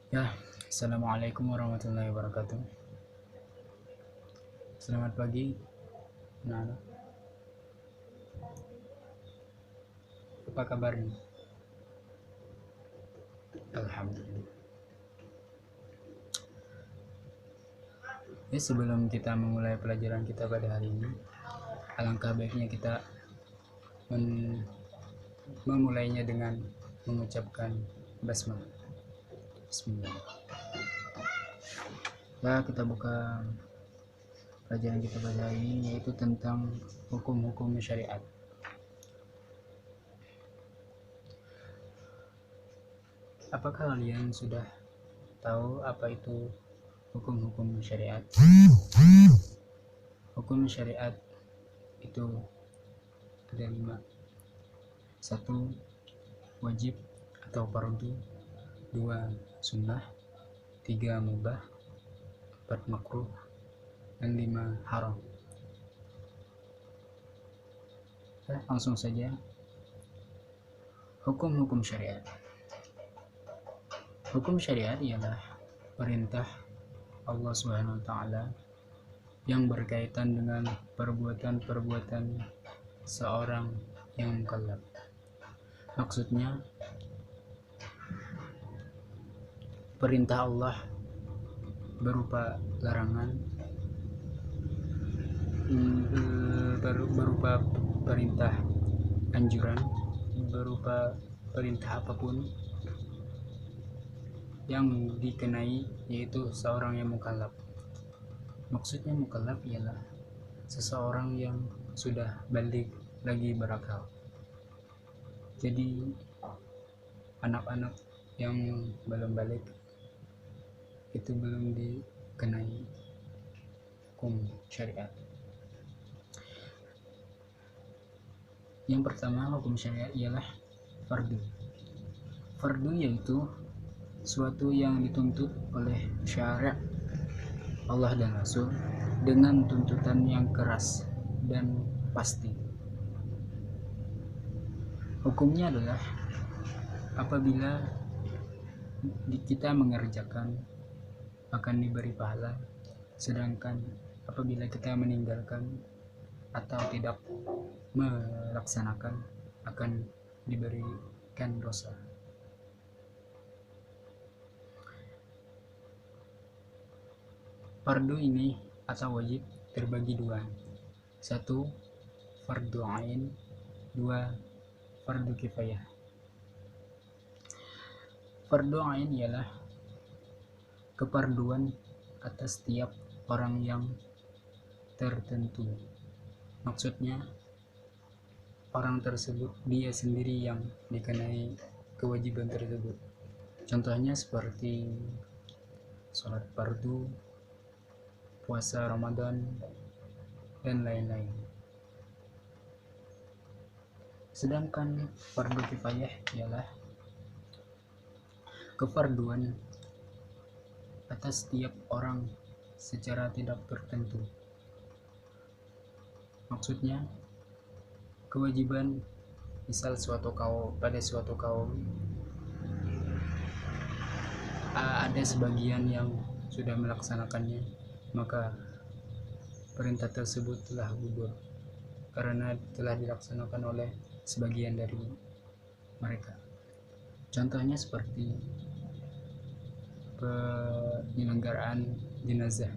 Ya, Assalamualaikum warahmatullahi wabarakatuh. Selamat pagi, Nana. Apa kabarnya? Alhamdulillah. Ya, sebelum kita memulai pelajaran kita pada hari ini, alangkah baiknya kita memulainya dengan mengucapkan basmalah. Bismillah. Ya, kita buka pelajaran kita pada hari ini, yaitu tentang hukum-hukum syariat. Apakah kalian sudah tahu apa itu hukum-hukum syariat? Hukum syariat itu ada 5. 1. Wajib atau fardu. 2. Sunnah. 3. Mubah. 4. Makruh. Dan 5. Haram. Langsung saja. Hukum-hukum syariat. Hukum syariat ialah perintah Allah Subhanahu wa taala yang berkaitan dengan perbuatan-perbuatan seorang yang mukallaf. Maksudnya, perintah Allah berupa larangan, berupa perintah anjuran, berupa perintah apapun yang dikenai, yaitu seorang yang mukallaf. Maksudnya mukallaf ialah seseorang yang sudah balik lagi berakal. Jadi anak-anak yang belum balik itu belum dikenai hukum syariat. Yang pertama, hukum syariat ialah fardu. Fardu yaitu suatu yang dituntut oleh syariat Allah dan Rasul dengan tuntutan yang keras dan pasti. Hukumnya adalah apabila kita mengerjakan akan diberi pahala, sedangkan apabila kita meninggalkan atau tidak melaksanakan akan diberikan dosa. Fardu ini atau wajib terbagi 2. 1. Fardu ain. 2. Fardu kifayah. Fardu ain ialah keparduan atas setiap orang yang tertentu. Maksudnya, orang tersebut dia sendiri yang dikenai kewajiban tersebut. Contohnya seperti sholat fardu, puasa Ramadan, dan lain-lain. Sedangkan fardu kifayah ialah kefarduan atas setiap orang secara tidak tertentu. Maksudnya, kewajiban misal pada suatu kaum ada sebagian yang sudah melaksanakannya, maka perintah tersebut telah gugur karena telah dilaksanakan oleh sebagian dari mereka. Contohnya seperti penyelenggaraan jenazah.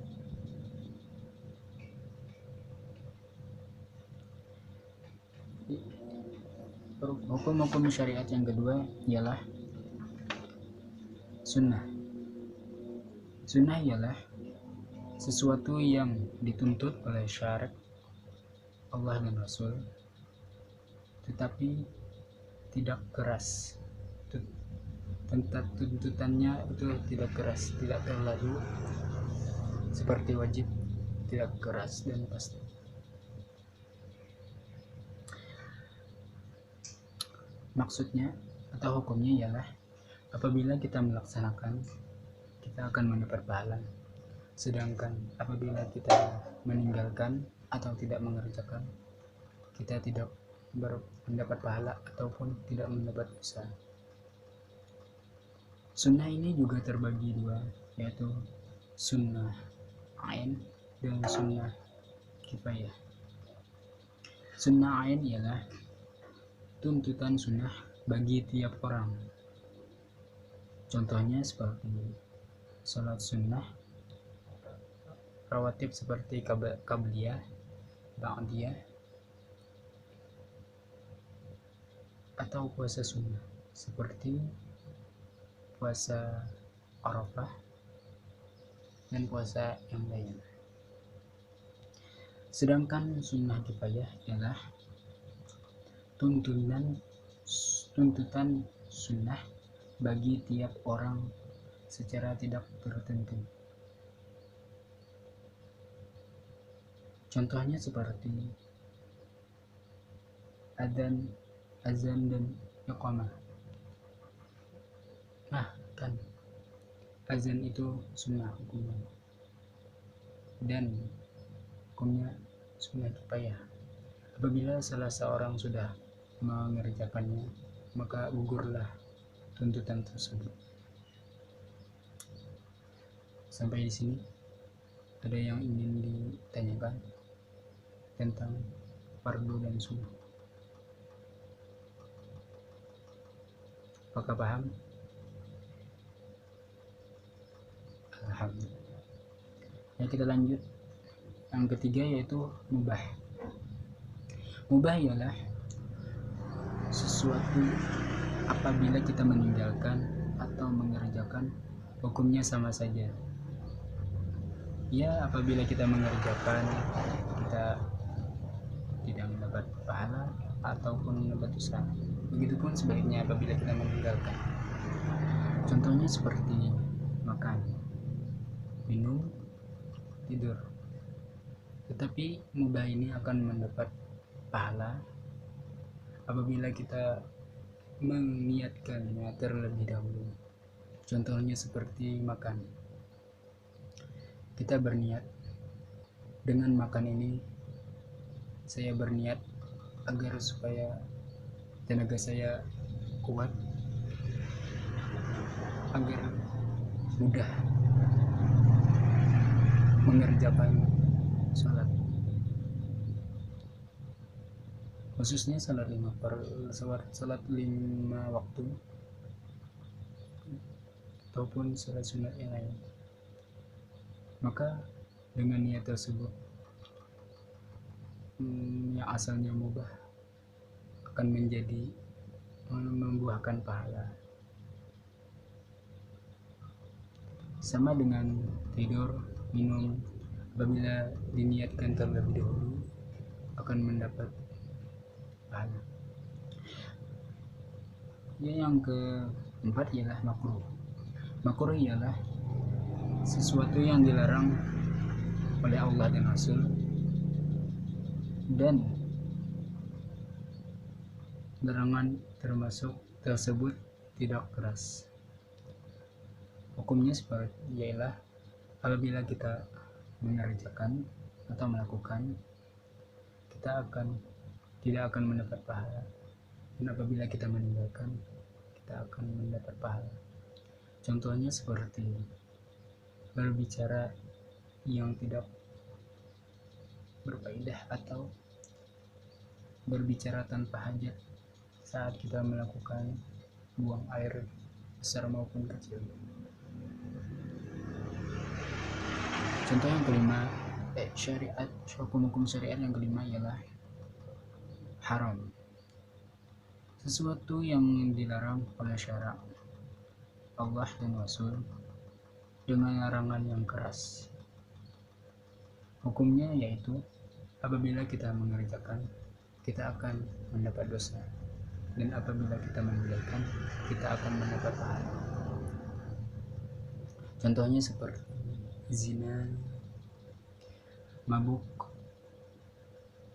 Hukum-hukum syariat yang kedua ialah sunnah. Sunnah ialah sesuatu yang dituntut oleh syariat Allah dan Rasul, tetapi tidak keras. Tuntutannya itu tidak keras, tidak terlalu seperti wajib, tidak keras dan pasti. Maksudnya atau hukumnya ialah apabila kita melaksanakan, kita akan mendapat pahala. Sedangkan apabila kita meninggalkan atau tidak mengerjakan, kita tidak mendapat pahala ataupun tidak mendapat dosa. Sunnah ini juga terbagi dua, yaitu sunnah ain dan sunnah kifayah. Sunnah ain ialah tuntutan sunnah bagi tiap orang. Contohnya seperti sholat sunnah, rawatib seperti qabliyah, ba'diyah, atau puasa sunnah seperti puasa Arafah dan puasa yang lain. Sedangkan sunnah kifayah ialah tuntutan sunnah bagi tiap orang secara tidak tertentu. Contohnya seperti azan dan iqamah. Nah, kan azan itu sunnah hukumnya dan hukumnya sunnah kifayah. Apabila salah seorang sudah mengerjakannya, maka gugurlah tuntutan tersebut. Sampai di sini ada yang ingin ditanyakan tentang fardu dan sunnah? Apakah paham? Alhamdulillah. Ya, kita lanjut. Yang ketiga yaitu mubah. Mubah ialah sesuatu apabila kita meninggalkan atau mengerjakan, hukumnya sama saja. Ya, apabila kita mengerjakan, kita tidak mendapat pahala ataupun mendapat dosa. Begitupun sebaliknya apabila kita meninggalkan. Contohnya seperti makan, minum, tidur. Tetapi mubah ini akan mendapat pahala apabila kita meniatkannya terlebih dahulu. Contohnya seperti makan. Kita berniat, dengan makan ini saya berniat agar supaya tenaga saya kuat, agar mudah mengerjakan sholat, khususnya sholat 5 waktu ataupun sholat sunat yang lain. Maka dengan niat tersebut yang asalnya mubah akan menjadi membuahkan pahala. Sama dengan tidur, minum, apabila diniatkan terlebih dahulu akan mendapat pahala. Yang keempat ialah makruh. Makruh ialah sesuatu yang dilarang oleh Allah dan Rasul dan larangan tersebut tidak keras. Hukumnya seperti ialah apabila kita mengerjakan atau melakukan, kita tidak akan mendapat pahala, dan apabila kita meninggalkan, kita akan mendapat pahala. Contohnya seperti berbicara yang tidak berfaedah atau berbicara tanpa hajat saat kita melakukan buang air besar maupun kecil. Contoh yang kelima, hukum syariat yang kelima ialah haram. Sesuatu yang dilarang oleh syara Allah dan Rasul dengan larangan yang keras. Hukumnya yaitu apabila kita mengerjakan, kita akan mendapat dosa, dan apabila kita meninggalkan, kita akan mendapat pahala. Contohnya seperti zina, mabuk,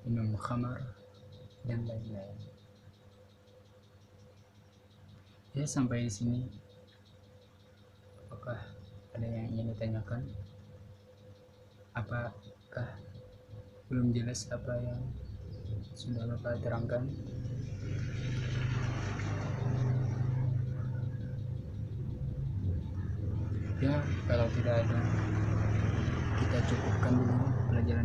minum khamar, dan lain-lain. Ya, sampai di sini apakah ada yang ingin ditanyakan? Apakah belum jelas apa yang sudah Bapak terangkan? Ya kalau tidak ada, kita cukupkan dulu